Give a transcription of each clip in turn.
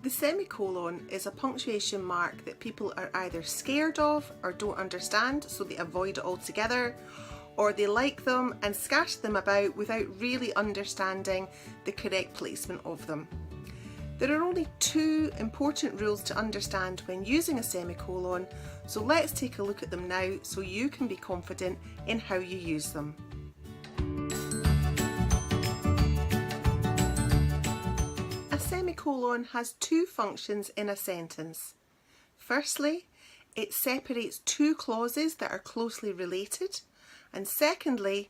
The semicolon is a punctuation mark that people are either scared of or don't understand, so they avoid it altogether, or they like them and scatter them about without really understanding the correct placement of them. There are only two important rules to understand when using a semicolon, so let's take a look at them now so you can be confident in how you use them. A semicolon has two functions in a sentence. Firstly, it separates two clauses that are closely related, and secondly,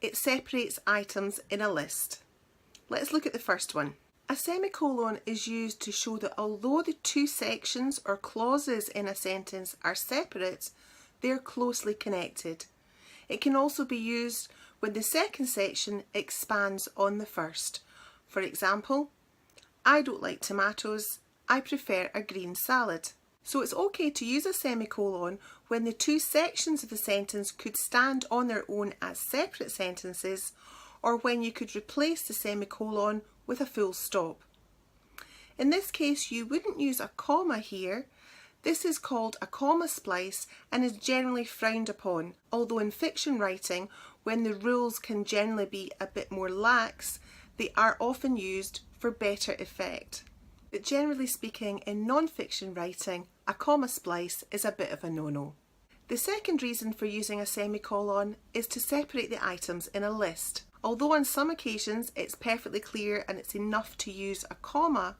it separates items in a list. Let's look at the first one. A semicolon is used to show that although the two sections or clauses in a sentence are separate, they're closely connected. It can also be used when the second section expands on the first. For example, I don't like tomatoes, I prefer a green salad. So it's okay to use a semicolon when the two sections of the sentence could stand on their own as separate sentences, or when you could replace the semicolon with a full stop. In this case, you wouldn't use a comma here. This is called a comma splice and is generally frowned upon, although in fiction writing, when the rules can generally be a bit more lax, they are often used for better effect. But generally speaking, in non-fiction writing, a comma splice is a bit of a no-no. The second reason for using a semicolon is to separate the items in a list. Although on some occasions it's perfectly clear and it's enough to use a comma,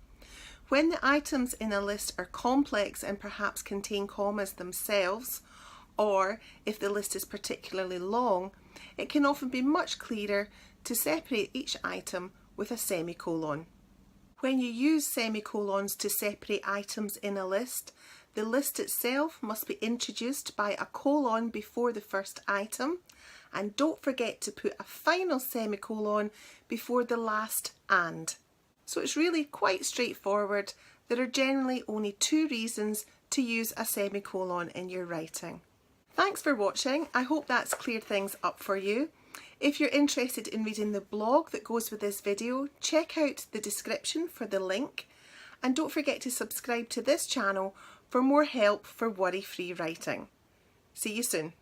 when the items in a list are complex and perhaps contain commas themselves, or if the list is particularly long, it can often be much clearer to separate each item with a semicolon. When you use semicolons to separate items in a list, the list itself must be introduced by a colon before the first item, and don't forget to put a final semicolon before the last and. So it's really quite straightforward. There are generally only two reasons to use a semicolon in your writing. Thanks for watching. I hope that's cleared things up for you. If you're interested in reading the blog that goes with this video, check out the description for the link, and don't forget to subscribe to this channel for more help for worry-free writing. See you soon.